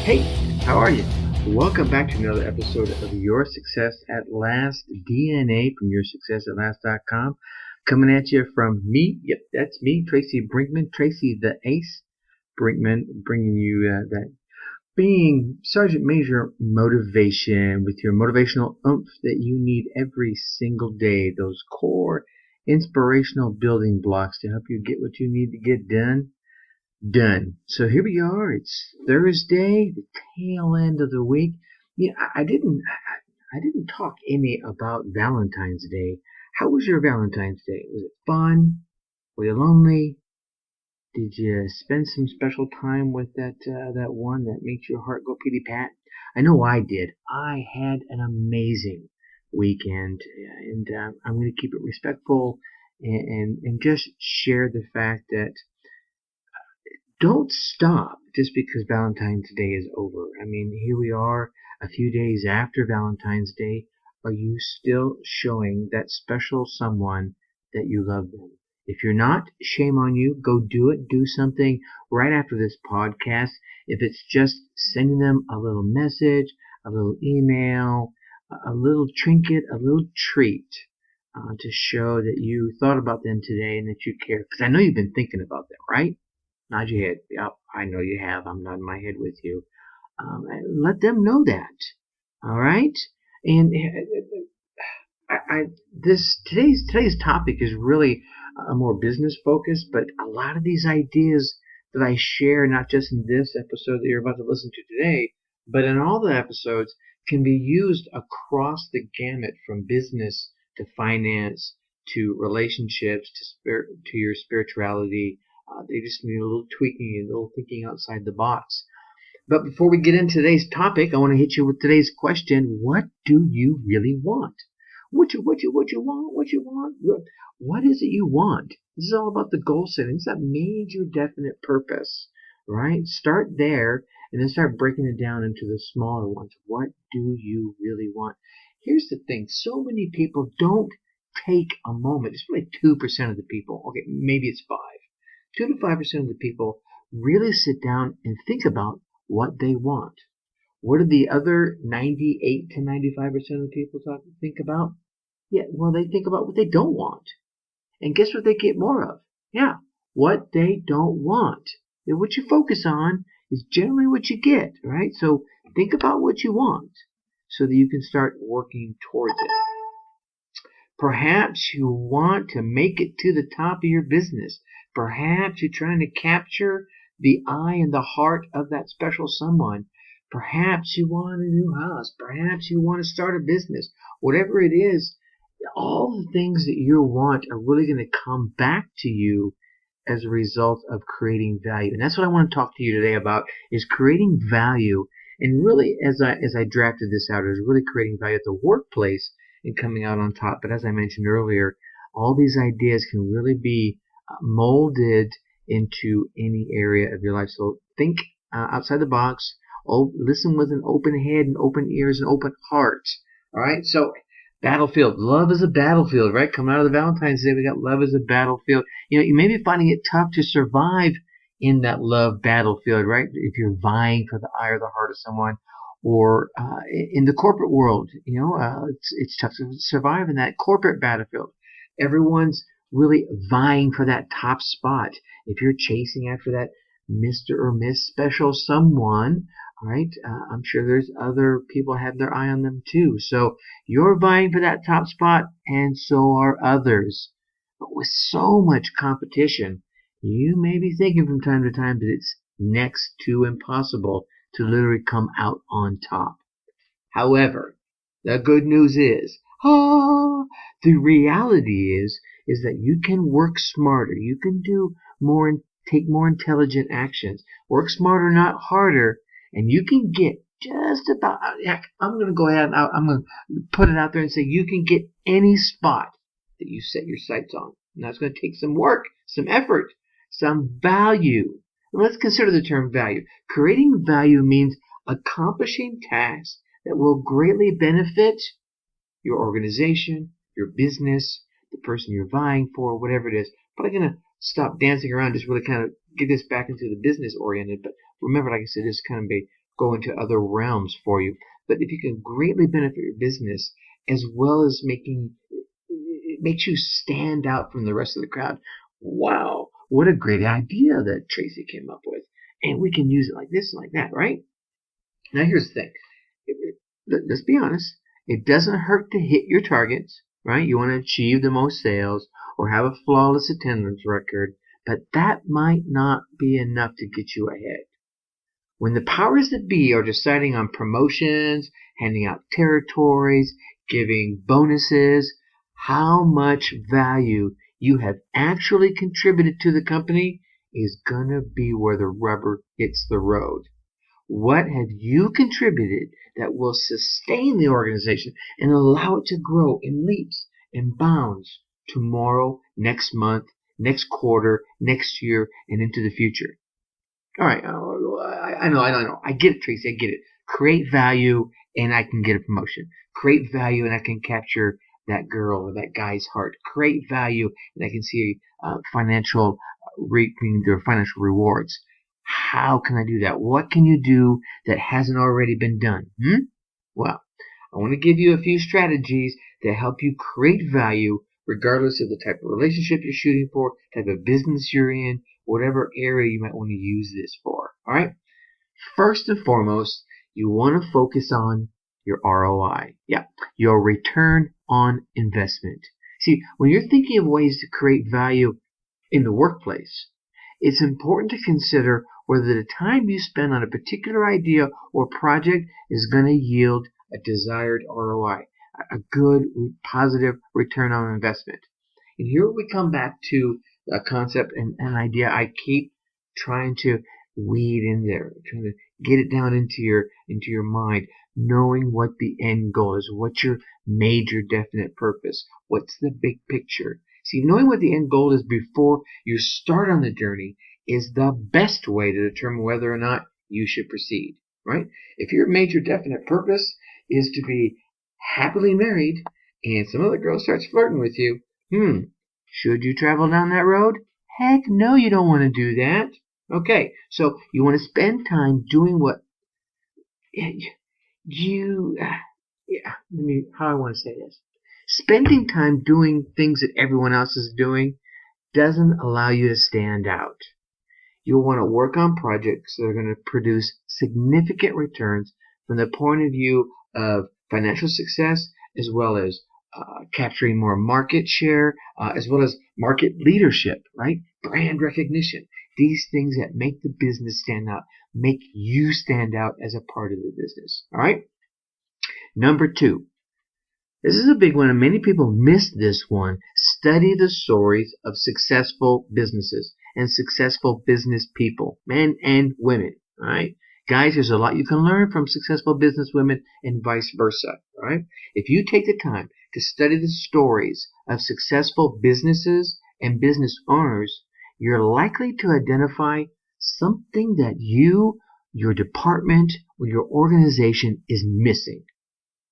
Hey, how are you? Welcome back to another episode of Your Success at Last DNA from YourSuccessAtLast.com. Coming at you from me, yep, that's me, Tracy Brinkman, Tracy the Ace Brinkman, bringing you that being Sergeant Major motivation with your motivational oomph that you need every single day. Those core inspirational building blocks to help you get what you need to get done. So here we are. It's Thursday, the tail end of the week. I didn't talk any about Valentine's Day. How was your Valentine's Day? Was it fun? Were you lonely? Did you spend some special time with that one that makes your heart go pity pat? I know I did. I had an amazing weekend, and I'm going to keep it respectful and just share the fact that don't stop just because Valentine's Day is over. I mean, here we are a few days after Valentine's Day. Are you still showing that special someone that you love them? If you're not, shame on you. Go do it. Do something right after this podcast. If it's just sending them a little message, a little email, a little trinket, a little treat to show that you thought about them today and that you care. Because I know you've been thinking about them, right? Nod your head. Yep, I know you have. I'm nodding my head with you. Let them know that. All right. And today's topic is really a more business focused, but a lot of these ideas that I share, not just in this episode that you're about to listen to today, but in all the episodes, can be used across the gamut from business to finance to relationships to your spirituality. They just need a little tweaking, a little thinking outside the box. But before we get into today's topic, I want to hit you with today's question. What do you really want? What you want? What is it you want? This is all about the goal setting. It's that major definite purpose, right? Start there and then start breaking it down into the smaller ones. What do you really want? Here's the thing. So many people don't take a moment. It's really 2% of the people. Okay, maybe it's 5. 2 to 5% of the people really sit down and think about what they want. What do the other 98 to 95% of the people think about? Yeah, well, they think about what they don't want. And guess what they get more of? Yeah, what they don't want. And what you focus on is generally what you get, right? So think about what you want so that you can start working towards it. Perhaps you want to make it to the top of your business. Perhaps you're trying to capture the eye and the heart of that special someone. Perhaps you want a new house. Perhaps you want to start a business. Whatever it is, all the things that you want are really going to come back to you as a result of creating value. And that's what I want to talk to you today about, is creating value. And really, as I drafted this out, is really creating value at the workplace and coming out on top. But as I mentioned earlier, all these ideas can really be molded into any area of your life. So think outside the box. Listen with an open head and open ears and open heart. All right. So battlefield. Love is a battlefield, right? Coming out of the Valentine's Day, we got love is a battlefield. You may be finding it tough to survive in that love battlefield, right? If you're vying for the eye or the heart of someone, or in the corporate world, it's tough to survive in that corporate battlefield. Everyone's really vying for that top spot. If you're chasing after that Mr. or Miss Special someone, all right, I'm sure there's other people have their eye on them too. So you're vying for that top spot, and so are others. But with so much competition, you may be thinking from time to time that it's next to impossible to literally come out on top. However, the good news is, the reality is that you can work smarter. You can do more and take more intelligent actions. Work smarter, not harder, and you can get just about, I'm going to go ahead and I'm going to put it out there and say you can get any spot that you set your sights on. Now it's going to take some work, some effort, some value. Let's consider the term value. Creating value means accomplishing tasks that will greatly benefit your organization, your business, the person you're vying for, whatever it is. But I'm going to stop dancing around, just really kind of get this back into the business oriented. But remember, like I said, this is kind of a go into other realms for you. But if you can greatly benefit your business as well as it makes you stand out from the rest of the crowd. Wow, what a great idea that Tracy came up with. And we can use it like this and like that, right? Now here's the thing. Let's be honest. It doesn't hurt to hit your targets, right? You want to achieve the most sales or have a flawless attendance record, but that might not be enough to get you ahead. When the powers that be are deciding on promotions, handing out territories, giving bonuses, how much value you have actually contributed to the company is going to be where the rubber hits the road. What have you contributed that will sustain the organization and allow it to grow in leaps and bounds tomorrow, next month, next quarter, next year, and into the future? All right, I know. I get it, Tracy. I get it. Create value, and I can get a promotion. Create value, and I can capture that girl or that guy's heart. Create value, and I can see financial reaping their financial rewards. How can I do that? What can you do that hasn't already been done? Well, I want to give you a few strategies to help you create value regardless of the type of relationship you're shooting for, type of business you're in, whatever area you might want to use this for. All right? First and foremost, you want to focus on your ROI. Yeah, your return on investment. See, when you're thinking of ways to create value in the workplace, it's important to consider whether the time you spend on a particular idea or project is going to yield a desired ROI, a good, positive return on investment. And here we come back to a concept and an idea I keep trying to weed in there, trying to get it down into your mind, knowing what the end goal is, what's your major definite purpose, what's the big picture. See, knowing what the end goal is before you start on the journey is the best way to determine whether or not you should proceed, right? If your major definite purpose is to be happily married and some other girl starts flirting with you, should you travel down that road? Heck no, you don't want to do that. Okay, so you want to spend time doing what how I want to say this. Spending time doing things that everyone else is doing doesn't allow you to stand out. You'll want to work on projects that are going to produce significant returns from the point of view of financial success, as well as capturing more market share, as well as market leadership, right? Brand recognition. These things that make the business stand out, make you stand out as a part of the business. All right? Number 2. This is a big one, and many people miss this one. Study the stories of successful businesses and successful business people, men and women. All right? Guys, there's a lot you can learn from successful business women and vice versa. All right? If you take the time to study the stories of successful businesses and business owners, you're likely to identify something that you, your department, or your organization is missing.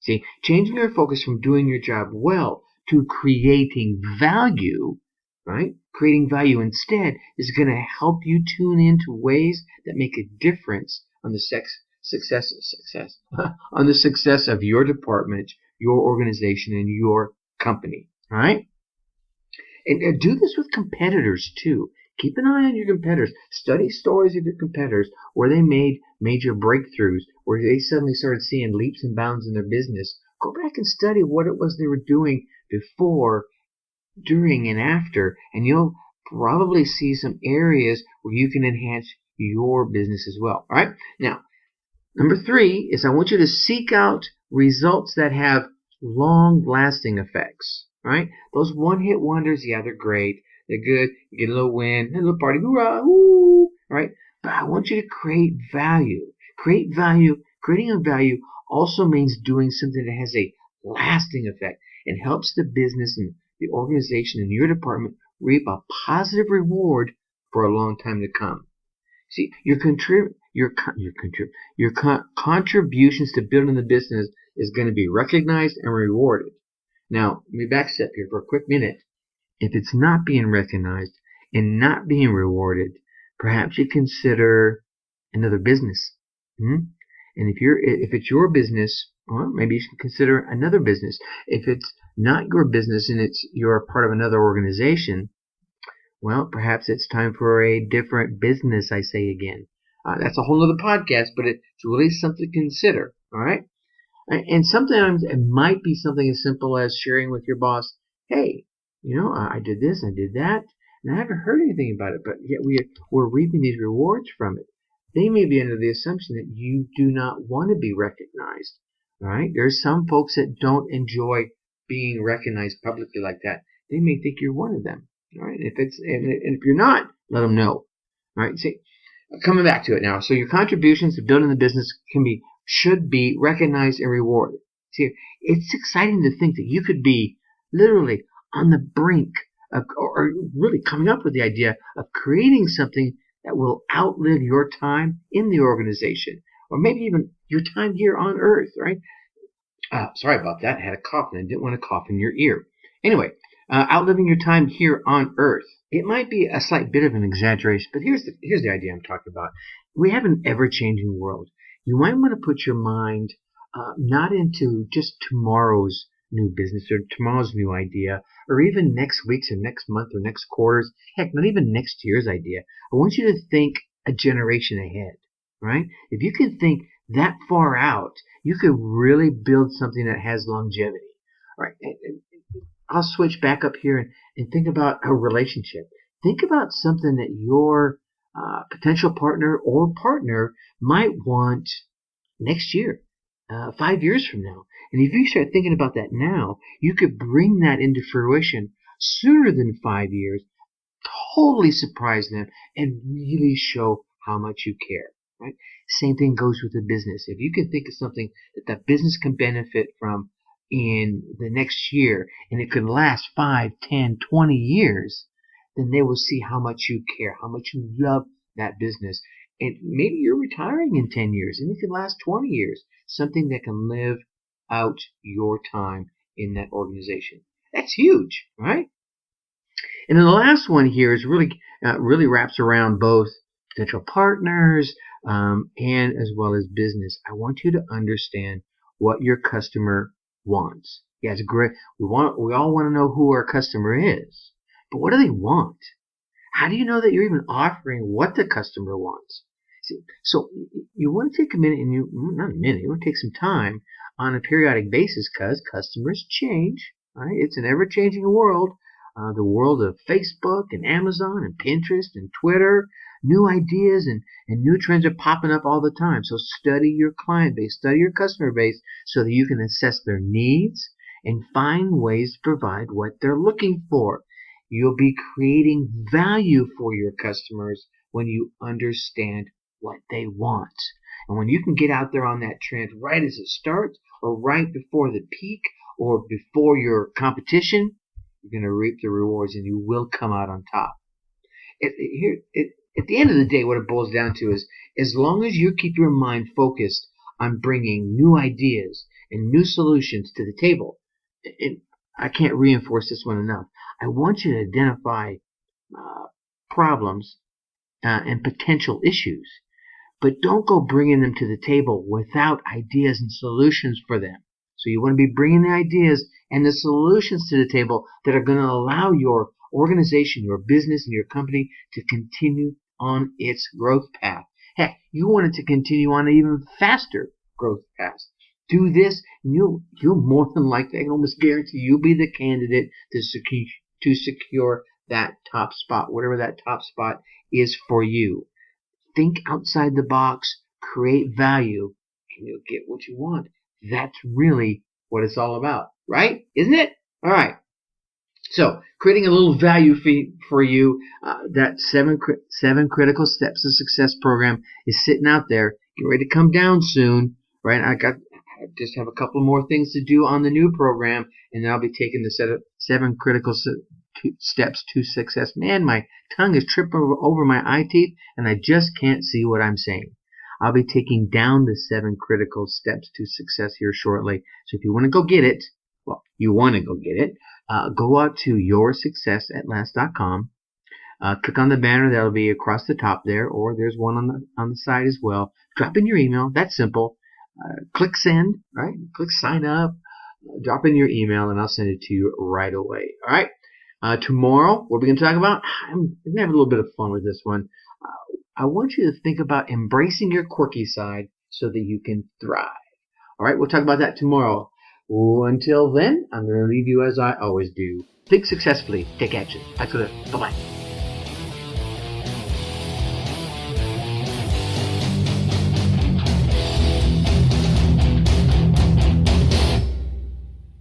See, changing your focus from doing your job well to creating value, right? Creating value instead is going to help you tune into ways that make a difference on the on the success of your department, your organization, and your company. All right? And do this with competitors too. Keep an eye on your competitors. Study stories of your competitors where they made major breakthroughs, where they suddenly started seeing leaps and bounds in their business. Go back and study what it was they were doing before, during, and after, and you'll probably see some areas where you can enhance your business as well. All right? Now, number 3 is I want you to seek out results that have long-lasting effects. Right? Those one-hit wonders, yeah, they're great. They're good. You get a little win, a little party, hoorah, woo, right? But I want you to create value. Create value. Creating a value also means doing something that has a lasting effect and helps the business and the organization and your department reap a positive reward for a long time to come. See, your contributions to building the business is going to be recognized and rewarded. Now, let me backstep here for a quick minute. If it's not being recognized and not being rewarded, perhaps you consider another business. And if it's your business, well, maybe you should consider another business. If it's not your business and you're a part of another organization, well, perhaps it's time for a different business, I say again. That's a whole other podcast, but it's really something to consider, all right? And sometimes it might be something as simple as sharing with your boss, hey, I did this, I did that, and I haven't heard anything about it, but yet we're reaping these rewards from it. They may be under the assumption that you do not want to be recognized, all right? There's some folks that don't enjoy being recognized publicly like that. They may think you're one of them, all right? And if you're not, let them know, all right? See, coming back to it now. So your contributions to building the business should be recognized and rewarded. See, it's exciting to think that you could be literally on the brink of, or really coming up with the idea of creating something that will outlive your time in the organization, or maybe even your time here on Earth, right? Sorry about that. I had a cough and I didn't want to cough in your ear. Anyway, outliving your time here on Earth. It might be a slight bit of an exaggeration, but here's the idea I'm talking about. We have an ever-changing world. You might want to put your mind not into just tomorrow's new business or tomorrow's new idea, or even next week's or next month or next quarter's, heck, not even next year's idea. I want you to think a generation ahead, right? If you can think that far out, you could really build something that has longevity, right? I'll switch back up here and think about a relationship. Think about something that your potential partner or partner might want next year, 5 years from now. And if you start thinking about that now, you could bring that into fruition sooner than 5 years, totally surprise them, and really show how much you care, right? Same thing goes with the business. If you can think of something that the business can benefit from in the next year, and it could last 5, 10, 20 years, then they will see how much you care, how much you love that business. And maybe you're retiring in 10 years, and it could last 20 years. Something that can live out your time in that organization. That's huge, right? And then the last one here is really wraps around both potential partners and as well as business. I want you to understand what your customer wants. Yeah, it's great. We all want to know who our customer is, but what do they want? How do you know that you're even offering what the customer wants? See, so you want to take a minute, you want to take some time on a periodic basis, because customers change, right? It's an ever-changing world. The world of Facebook and Amazon and Pinterest and Twitter. New ideas and new trends are popping up all the time. So study your client base, study your customer base, so that you can assess their needs and find ways to provide what they're looking for. You'll be creating value for your customers when you understand what they want. And when you can get out there on that trend right as it starts, or right before the peak, or before your competition, you're going to reap the rewards and you will come out on top. At the end of the day, what it boils down to is, as long as you keep your mind focused on bringing new ideas and new solutions to the table, and I can't reinforce this one enough, I want you to identify problems and potential issues, but don't go bringing them to the table without ideas and solutions for them. So you want to be bringing the ideas and the solutions to the table that are going to allow your organization, your business, and your company to continue on its growth path. Heck, you want it to continue on an even faster growth path. Do this, and you'll more than likely, I can almost guarantee you'll be the candidate to secure that top spot, whatever that top spot is for you. Think outside the box, create value, and you'll get what you want. That's really what it's all about, right? Isn't it? All right. So, creating a little value for you, that seven critical steps of success program is sitting out there. Get ready to come down soon, right? I just have a couple more things to do on the new program, and then I'll be taking the 7 critical steps to success. Man, my tongue is tripping over my eye teeth, and I just can't see what I'm saying. I'll be taking down the 7 critical steps to success here shortly. So if you want to go get it, go out to yoursuccessatlast.com. Click on the banner that'll be across the top there, or there's one on the side as well. Drop in your email. That's simple. click send, right? Click sign up, drop in your email, and I'll send it to you right away. All right. Tomorrow, what are we going to talk about? I'm going to have a little bit of fun with this one. I want you to think about embracing your quirky side so that you can thrive. All right, we'll talk about that tomorrow. Until then, I'm going to leave you as I always do. Think successfully, take action. Bye-bye.